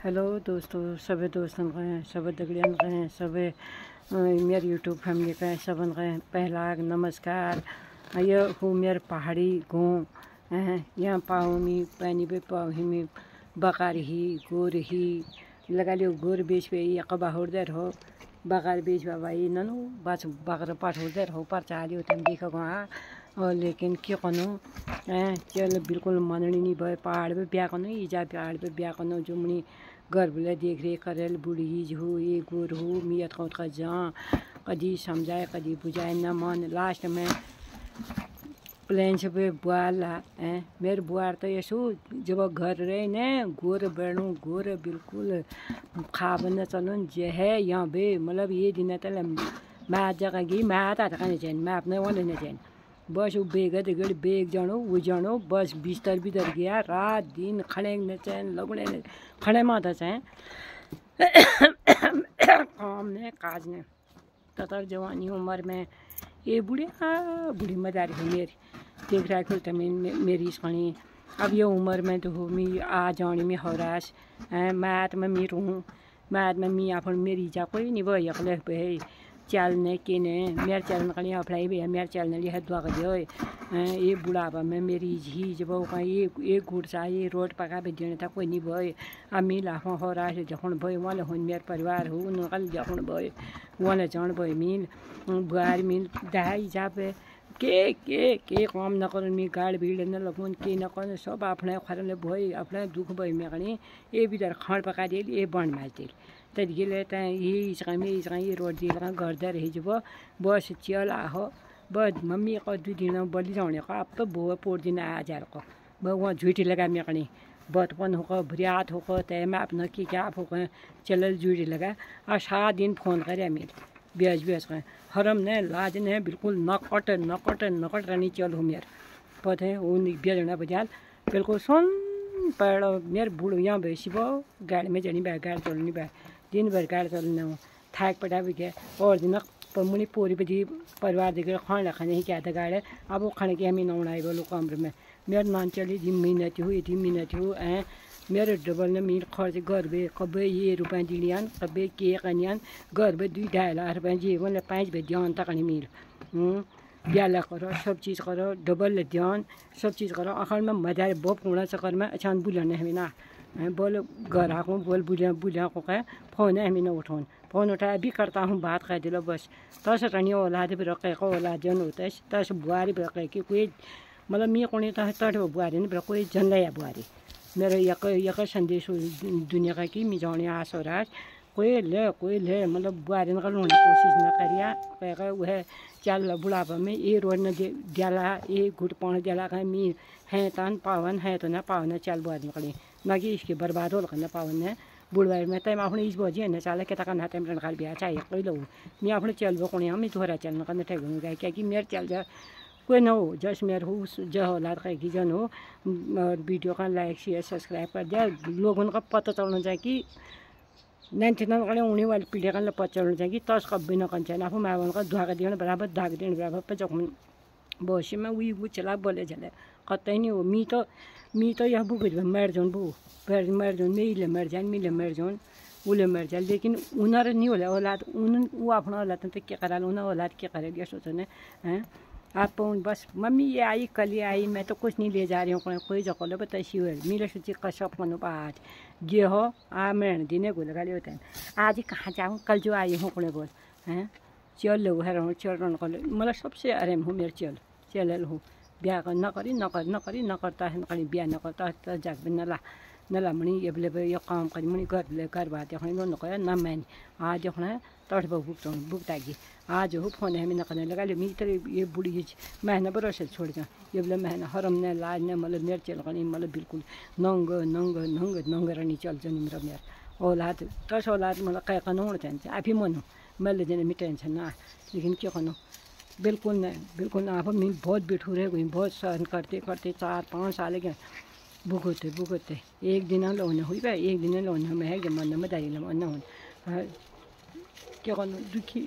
Hello दोस्तों, सभी दोस्तों का सभी दगड़ियन का सभी मेरे यूट्यूब फैमिली का सबन का पहला नमस्कार। ये हूँ मेरे पहाड़ी गाँव। यहाँ पाओ में पानी पे पाओ में बकार ही गोर ही लगा लियो गोर बेच पे कबा होदर हो बकार बेच भाई ननु बस बकर पाठ होदर हो पर चालियो तुम देखो वहाँ और लेकिन के कनो चल बिल्कुल मननी नहीं भाई पहाड़ पे ब्याह कनो ईजा पहाड़ पे ब्याह कनो जो मनी गर्भले देख रेख करेल बुढ़ी हो ये गोर हो मियत खौत का जहाँ कदी समझाए कदी बुझाए न मन लास्ट में प्लेन से पे बुआर ला मेरे बुआर तो यसो जब घर रहे न गोर बैठू गोर बिल्कुल खा बन चलो जे है यहाँ बे मतलब ये दिन तल मैं जगह गई मैं आता था चैन मैं अपने वाले न चैन बस वो बेग दिगड़ बेग जानो वो जानो बस बिस्तर बितर गया रात दिन खड़े न चैन लगने न खड़े माता चैन काम ने काज ने ततर जवानी उम्र में ये बुढ़ी मदारी है मेरी देख रहा है मेरी इसकनी अब ये उम्र में तो हो मी आ जानी में हरास मैत में मी रहूँ मैत में मी आप मेरी जा कोई नहीं वही अगले पे चलने के ने मेरे चलने का नहीं अफलाई भी है मेरे चलने लिए दुआ कर दियो ये बुढ़ापा में मेरी झी जब का ये गुड़सा ये रोड पका भी देने था कोई नहीं भय अब मिल आफा हो रहा है जखन भय वाले हो मेरे परिवार हो नकल जखन भय वाले जान भय मिल बुआर मिल दहाई जा पे के काम न कर मी गाड़ भीड़ न लगन के न कर सब अपने खरले भय अपने दुख भय में कहीं ये भी दर खाड़ पका दे ये बंद मार दे तरीके लेते हैं ये रोड दिए लगा गर्दा रही जब बस चल आहो बस मम्मी को 2 दिन बलि जाने का अब तो बुआ पोड़ दिन आ जा को वहाँ झूठी लगा मैं कहीं बचपन होकर भरियात होकर तय मैं अपना की क्या होकर चल झूठी लगा और 7 दिन फोन करे मेरे ब्याज का हरम ने लाज ने बिल्कुल नकट रानी चल हो मेरे पता है वो ब्याज ना बजाल बिल्कुल सुन पड़ मेरे बूढ़ यहाँ बेसी वो गाड़ी में जनी बैग गाड़ी चलनी बैग दिन भर गाड़ी चलने हो थाक पटा भी गया और दिन मुनी पूरी बजी परिवार देखे खाने खाने ही क्या था गाड़ी अब वो खाने की हमें नौड़ाई बोलो कमरे में मेरे नान चली जी मिनट हो इतनी मिनट हो मेरे डबल ने मीर खर्च घर बे कब ये रुपये दिलियान कब के कनियान घर बे 2-2.5 लाख रुपये जी बोले 5 बजे ध्यान तक नहीं मिल ब्याला करो सब चीज़ करो डबल ध्यान सब चीज़ करो आखिर में मजा बोप होना चक्कर में अचानक बुलाने हमें ना बोल घर आको बोल बुला को कह फ़ोन है हमें ना उठाऊँ फ़ोन उठाया भी करता हूँ बात कह दिलो बस तस रनिया औलाद भी रखे को औलाद जन होता है तस बुआरी भी रखे कि कोई मतलब मी कोनी तट बुआरी नहीं कोई जन या बुआरी मेरे यक संदेश दुनिया का कि मी जाने आस हो रहा कोई ले मतलब बुआरी न करने कोशिश न करिया कह वह चल बुढ़ापा में ये रोड न दिला ये घुट पानी दिला का मी है तन पावन है तो ना पावन चल बुआरी करें ना कि इसके बर्बाद हो लगना पावन है बुढ़वाई में तय अपने इस बजे है चल के तक नाते में खाल बिया चाहिए कोई लो मैं अपने चल वो को हम थोड़ा चलना करना ठेक क्या कि मेरे चल जा कोई ना हो जस्ट मेरे हो जो औलाद का की जन हो और वीडियो का लाइक शेयर सब्सक्राइब कर दिया लोगों का पता चलना चाहिए कि 99 का उन्हीं वाली पीढ़ी का पता चलना चाहिए कि तस कभी न कर चाहिए आपको मैं का धागा देने बराबर पे जब बहुत में वो चला बोले चले कतई नहीं हो मी तो यह बुक मर जाऊँ बू मर जाऊँ मेले मर जाए मिले मर जाऊँ उले मर जाए लेकिन उन्हें नहीं होला औलाद वो अपना औलाद तो क्या करा उन्हें औलाद क्या करे ये सोचने हैं आप बस मम्मी ये आई कल ये आई मैं तो कुछ नहीं ले जा रही हूँ कोई जगह बताइए हुए मेरे सोची कसप मनो आज ये हो मैं दिने को लगा होते हैं आज कहाँ जाऊँ कल जो आई हूँ कोने बोल हैं चल लो है चल मतलब सबसे आराम हूँ मेरे चल हूँ ब्याह कर न करता है कहीं ब्याह न करता जाग नला मणि ये काम करी मणि घर बात न कर न मैंने आज है तट बुकता की आज हो फोन है हमें न करने लगा मी तो ये बुढ़ी महीना बरस छोड़ जाए ये बोले महीना हरम ने लाज ने मतलब मेरे चल कहीं मतलब बिल्कुल नंग रानी चल जानी मेरा मेरे औलाद तस औलाद मतलब कह कर नोड़ चाहिए आप ही मनो मैं जने में टेंशन ना लेकिन क्या करो बिल्कुल ना आप मैं बहुत बिठू रहे गई बहुत सहन करते 4-5 साल के भुगते एक दिन लोन हुई भाई एक दिन लोन में है कि मन में दारी मन क्या दुखी